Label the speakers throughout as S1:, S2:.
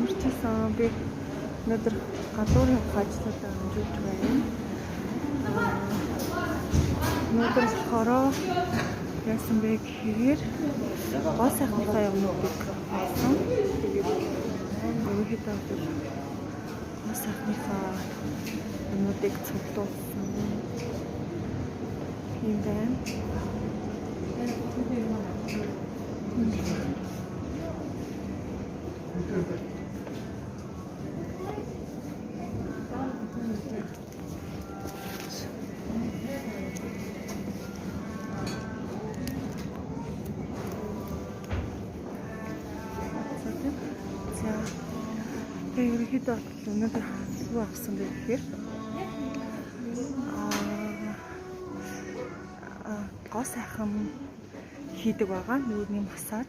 S1: Ямар ч байсан би өнөөдөр гадуурын ажлуудаа амжуулж байна. Өнөөдөр болохоор яасан бэ гэхээр гол сайхныхаа юмнуудыг авсан. Тэгээд ерөнхийдөө гол сайхныхаа юмнуудыг цуглуулсан юм байна. Ерөнхийдөө өнөөдөр юу авсан бэ гэхээр гоо сайхан хийдэг байгаа. Нүүрний массаж.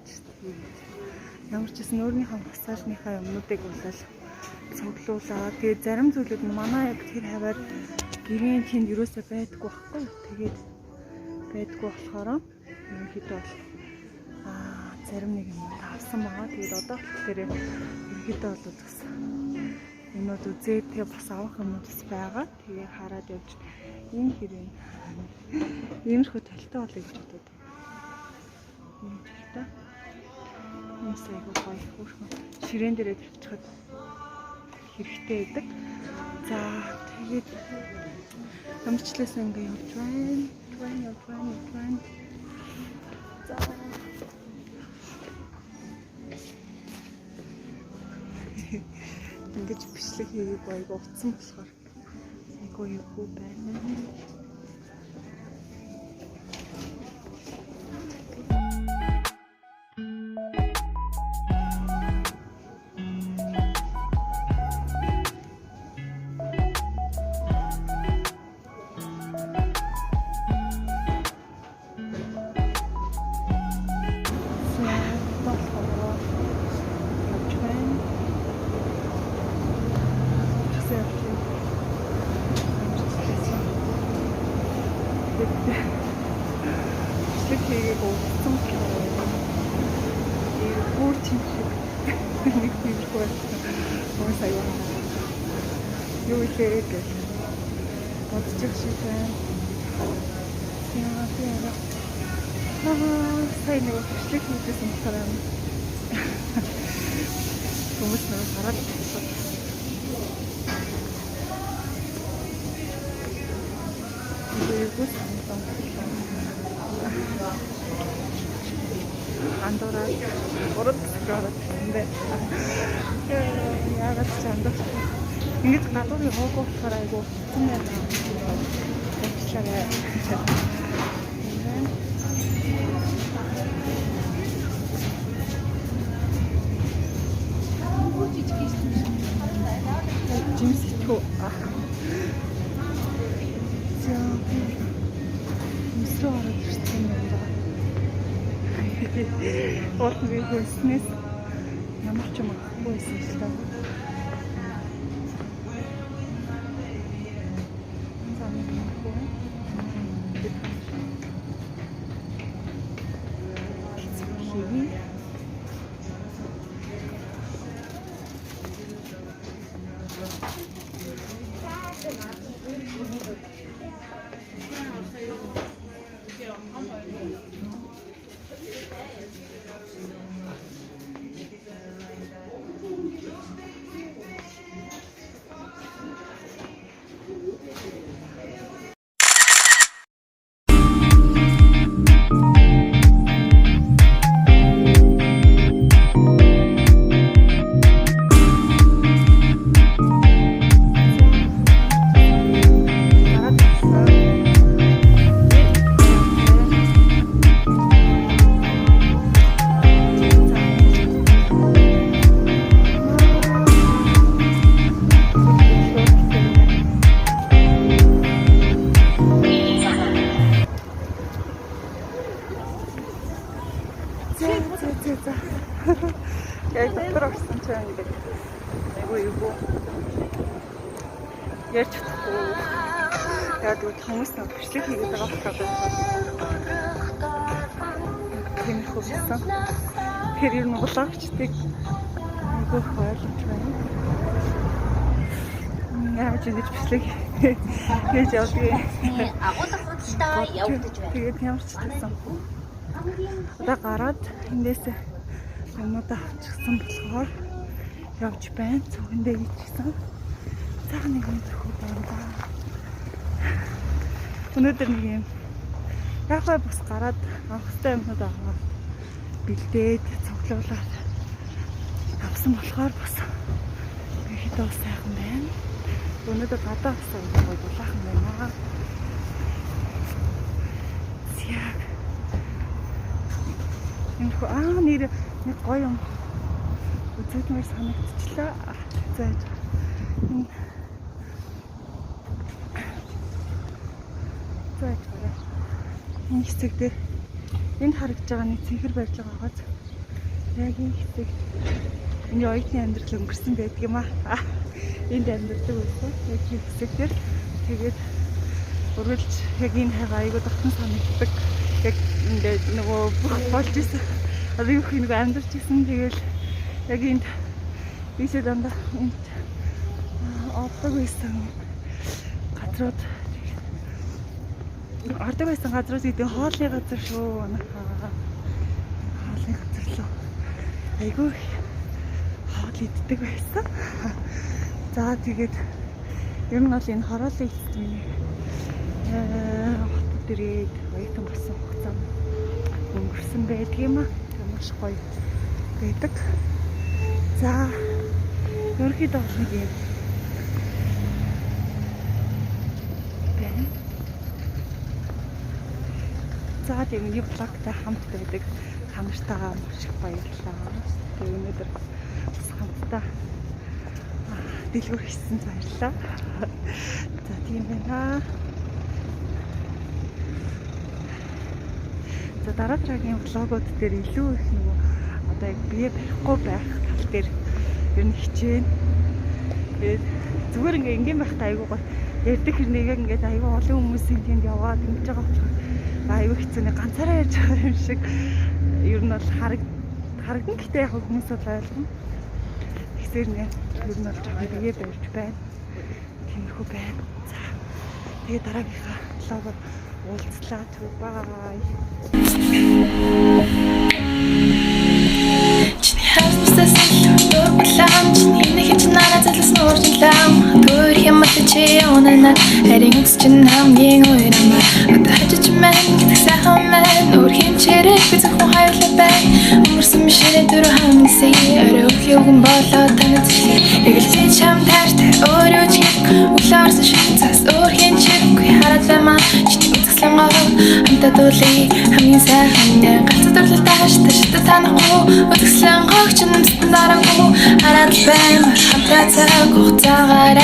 S1: Ямар ч гэсэн нүүрнийхээ массажныхаа юмнуудыг бол цуглуулаа. Тэгээд зарим зүйлүүд нь манай яг тэр хаваар гэрийн тэнд юусоо байдаггүй байхгүй. Тэгээд байдаггүй болохоор ерөнхийдөө зарим нэг юм авсан байгаа. Тэгээд одоо тэр ерөнхийдөө бол бас юмуд үзээ. Тэгээ бас авах юмуд бас байгаа. Тэгээ хараад явж энэ хэрэг иймэрхүү талтай болъё гэж бодод. Энэ талтай. Энэ сайгүй гоё хөөрхөн ширээн дээрээ тавьчихад хэрэгтэй байдаг. За тэгээд амжилтлаас ингээ явж байна. За ингэж бичлэг хийгийг айгу утсан болохоор айгу юу байна. Бичлэг хийгийг утсан болохоор бүр чимшиг нэг тиймэрхүү байна. Сая юу ихээ гэж бодчих шиг байна. Сая нэг бичлэг хийжсэн болохоор хүмүүс нэг хараад андораа ороод гараад энэ яагаад ч андаж ингэж гадуурын хоогоо болохоор айгу утсан байна. Жимсэтгэв мөсрөө ороод ирсэн юм байна. Орд би хөөснөөс ямар ч юм авахгүй байсан л та. Яг дотор орсон ч юм ингээд айгүй юу ярьж чадахгүй. Яг л хүмүүс нэг бичлэг хийгээд байгаа болохоор тийм хөөсөн. Тэр юм болгоочдгийг айгүй ойлгож байна. Яаж ингэж бичлэг хийж явдгийг
S2: агуулга худалдаа явагдаж байна.
S1: тэгээд ямар ч гэсэн одоо гараад эндээс юмудаа авчихсан болохоор явж байна. Цөөхөндөө ичсэн. Цаахан нэг юм зөвхөн байна. Өнөөдөр нэг юм яг бай бас гараад авах хэрэгтэй юмнууд аваад бэлдээд цуглуулад авсан болохоор бас ихэд сайхан байна. Өнөөдөр гадаа авсан гоё дулаахан байна. Яг энэ нэр нэг гоё юм үзэгдмээр санагдчихлаа. Зааж энэ зааж гараа. Энэ хэсэг дээр энд харагдж байгаа нэг цэнхэр барьж байгаа гоц. Яг энэ хэсэг энэ оюутны амьдрал өнгөрсөн байдаг юм аа. Энд амьдардаг байсан. Яг энэ хэсэг дээр тэгээд өргөлж яг энэ хайгаа айгуу дотн санагддаг. Яг ингээд нөгөө болж исэн. Одоо юу хий нэг амьдарч исэн. Тэгэл яг энд бишээ дандаа энд ордог байсан газрууд ордог байсан газрууд гэдэг хоолны газар шүү. Манайхаа хоолны газар лөө айгуу хоол иддэг байсан. За тэгээд ер нь бол энэ хороолын эцэст хот дээрээ оюутан болсон хугацаа өнгөрсөн байдаг юм аа. Маш гоё байдаг. За ерөнхийдөө нэг юм байна. За тэгээд нэг блогтай хамт байдаг хамартаа маш их баярлалаа. Тэгээд өнөөдөр бас хамтдаа дэлгүүр хийсэн баярлалаа. За тийм байна. За дараа дараагийн влогууд дээр илүү их нөгөө одоо яг бие барихгүй байх тал дээр ер нь хичээнэ. Тэгээд зүгээр ингээм байхдаа айгүй гоо ярьдаг хэрнээ яг ингээд айгүй олон хүмүүсийн тэнд яваад ингэж байгаа болохоор айгүй хэцүү нэг ганцаараа ярьж байгаа юм шиг ер нь бол харагдан гэхдээ яг хүмүүс бол ойлгоно. Тэгсээр нэ ер нь бол бие барьж байна. Тиймэрхүү байна. За тэгээд дараагийнхаа влогоор уулзлаа. Бай.
S3: Чиний хаалцтай сэлбэр улаан чиний нэг ч нараа зэлс нуурчлаа түр хямд чи онана харин чинь хамгийн уйрама одоо хажиж мэн гэдэг сайхан мэн өөр хинчэрэг би зөвхөн хайлаа бай өмөрсөн мишэрэ түр хамсэй өрөөхөн болоо танад яг л чи чам таартай өөрөө чи улаарсан шигцас өөр хинчэрэггүй хараалаа чи утгаслангоо хамтаа дуулий хамгийн сайхан галзуу тааштай шигтэй танахгүй утгаслангоо ч юмсан дараагүй хараад байна хамтаа цаг хугацаагаар